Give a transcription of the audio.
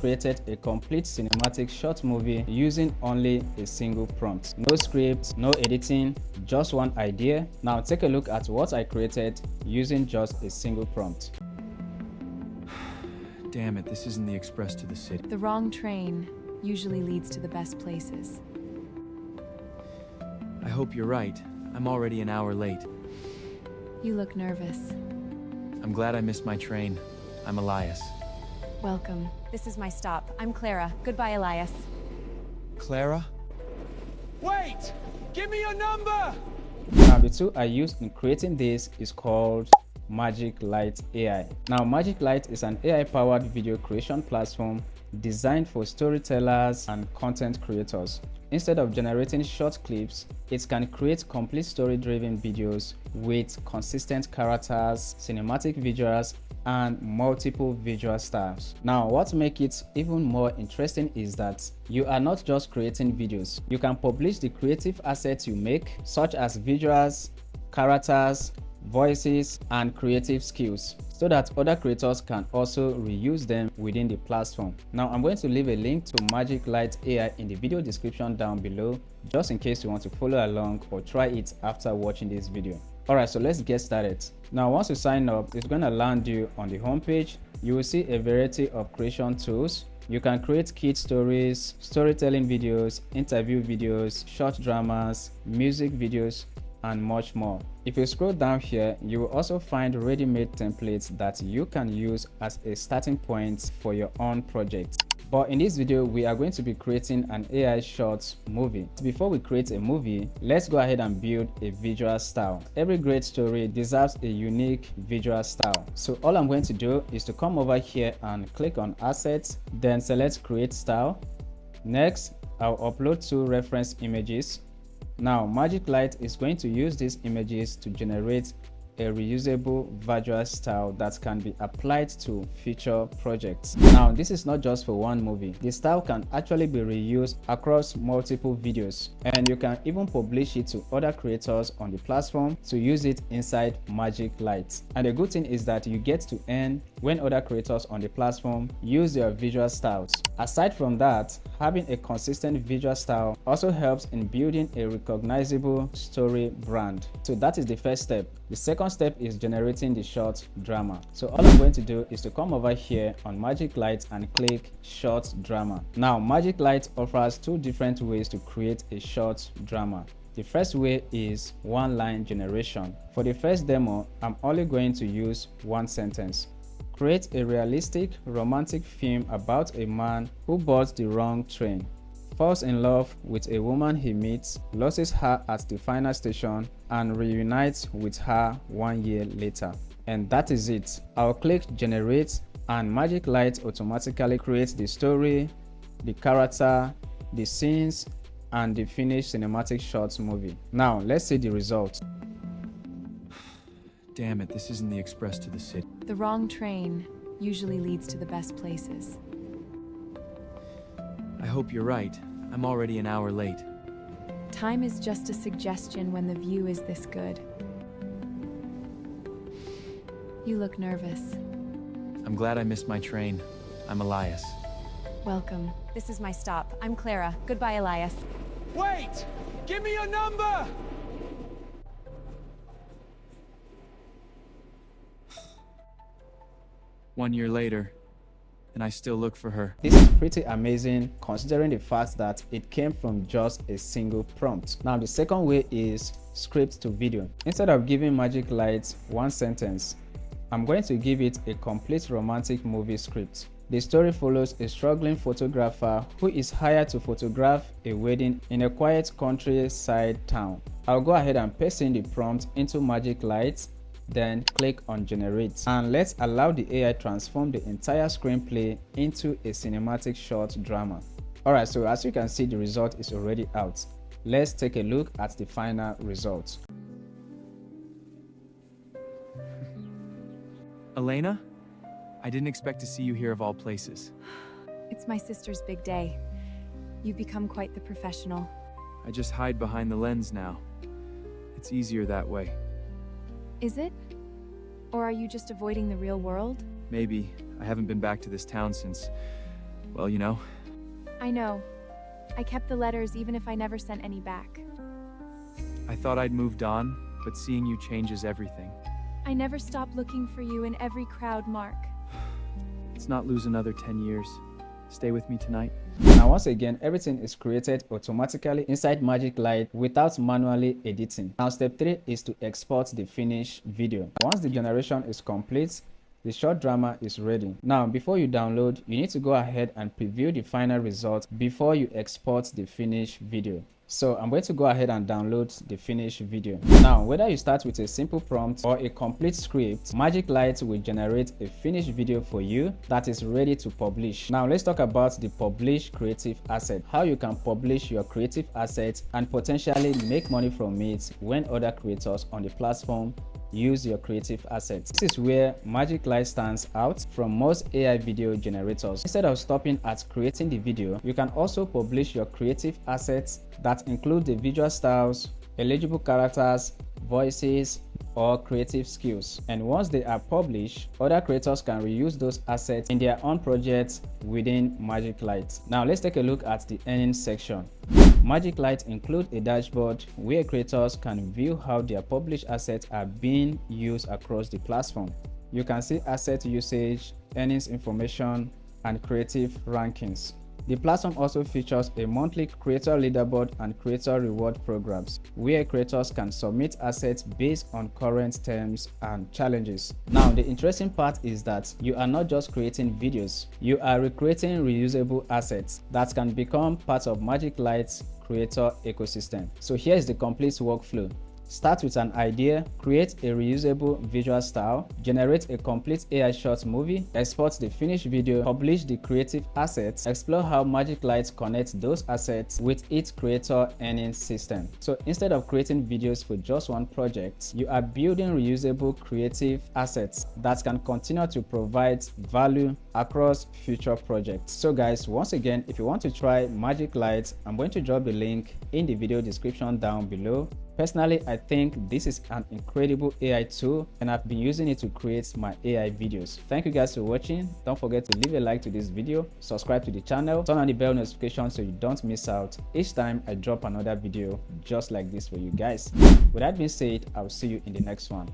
just created a complete cinematic short movie using only a single prompt. No script, no editing, just one idea. Now take a look at what I created using just a single prompt. Damn it, this isn't the express to the city. The wrong train usually leads to the best places. I hope you're right. I'm already an hour late. You look nervous. I'm glad I missed my train. I'm Elias. Welcome. This is my stop. I'm Clara. Goodbye, Elias. Clara? Wait! Give me your number! Now the tool I used in creating this is called Magiclight AI. Now Magiclight is an AI-powered video creation platform designed for storytellers and content creators. Instead of generating short clips, it can create complete story-driven videos with consistent characters, cinematic visuals, and multiple visual styles. Now, what makes it even more interesting is that you are not just creating videos. You can publish the creative assets you make, such as visuals, characters, voices, and creative skills, so that other creators can also reuse them within the platform. Now I'm going to leave a link to Magiclight AI in the video description down below, just in case you want to follow along or try it after watching this video. Alright, so let's get started. Now once you sign up, it's going to land you on the home page. You will see a variety of creation tools. You can create kid stories, storytelling videos, interview videos, short dramas, music videos, and much more. If you scroll down here, you will also find ready-made templates that you can use as a starting point for your own project. But in this video, we are going to be creating an AI short movie. Before we create a movie, let's go ahead and build a visual style. Every great story deserves a unique visual style. So all I'm going to do is to come over here and click on Assets, then select Create Style. Next, I'll upload 2 reference images. Now Magiclight is going to use these images to generate a reusable visual style that can be applied to future projects. Now this is not just for one movie. The style can actually be reused across multiple videos, and you can even publish it to other creators on the platform to use it inside Magiclight. And the good thing is that you get to earn when other creators on the platform use their visual styles. Aside from that, having a consistent visual style also helps in building a recognizable story brand. So that is the first step. The second step is generating the short drama. So all I'm going to do is to come over here on Magiclight and click Short Drama. Now Magiclight offers 2 different ways to create a short drama. The first way is one-line generation. For the first demo, I'm only going to use 1 sentence. Create a realistic romantic film about a man who boards the wrong train, falls in love with a woman he meets, loses her at the final station, and reunites with her 1 year later. And that is it. I'll click Generate, and Magiclight automatically creates the story, the character, the scenes, and the finished cinematic short movie. Now let's see the result. Damn it, this isn't the express to the city. The wrong train usually leads to the best places. I hope you're right. I'm already an hour late. Time is just a suggestion when the view is this good. You look nervous. I'm glad I missed my train. I'm Elias. Welcome. This is my stop. I'm Clara. Goodbye, Elias. Wait! Give me your number! One year later, and I still look for her. This is pretty amazing considering the fact that it came from just a single prompt. Now the second way is script to video. Instead of giving Magiclight 1 sentence, I'm going to give it a complete romantic movie script. The story follows a struggling photographer who is hired to photograph a wedding in a quiet countryside town. I'll go ahead and paste in the prompt into Magiclight, then click on Generate, and let's allow the AI transform the entire screenplay into a cinematic short drama. Alright, so as you can see, the result is already out. Let's take a look at the final result. Elena? I didn't expect to see you here of all places. It's my sister's big day. You've become quite the professional. I just hide behind the lens now. It's easier that way. Is it? Or are you just avoiding the real world? Maybe. I haven't been back to this town since Well, you know, I know. I kept the letters even if I never sent any back. I thought I'd moved on, but seeing you changes everything. I never stopped looking for you in every crowd, Mark. Let's not lose another 10 years. Stay with me tonight. Now once again, everything is created automatically inside Magiclight without manually editing. Now step 3 is to export the finished video. Once the generation is complete, the short drama is ready. Now before you download, you need to go ahead and preview the final result before you export the finished video. So I'm going to go ahead and download the finished video. Now, whether you start with a simple prompt or a complete script, Magiclight will generate a finished video for you that is ready to publish. Now, let's talk about the publish creative asset, how you can publish your creative assets and potentially make money from it when other creators on the platform use your creative assets. This is where Magiclight stands out from most AI video generators. Instead of stopping at creating the video, you can also publish your creative assets that include the visual styles, eligible characters, voices, or creative skills. And once they are published, other creators can reuse those assets in their own projects within Magiclight. Now let's take a look at the earnings section. Magiclight includes a dashboard where creators can view how their published assets are being used across the platform. You can see asset usage, earnings information, and creative rankings. The platform also features a monthly creator leaderboard and creator reward programs where creators can submit assets based on current terms and challenges. Now, the interesting part is that you are not just creating videos, you are recreating reusable assets that can become part of Magiclight's creator ecosystem. So here's the complete workflow. Start with an idea, create a reusable visual style, generate a complete AI short movie, export the finished video, publish the creative assets, explore how Magiclight connects those assets with its creator earning system. So instead of creating videos for just one project, you are building reusable creative assets that can continue to provide value across future projects. So guys, once again, if you want to try Magiclight, I'm going to drop the link in the video description down below. Personally, I think this is an incredible AI tool and I've been using it to create my AI videos. Thank you guys for watching. Don't forget to leave a like to this video, subscribe to the channel, turn on the bell notification so you don't miss out each time I drop another video just like this for you guys. With that being said, I'll see you in the next one.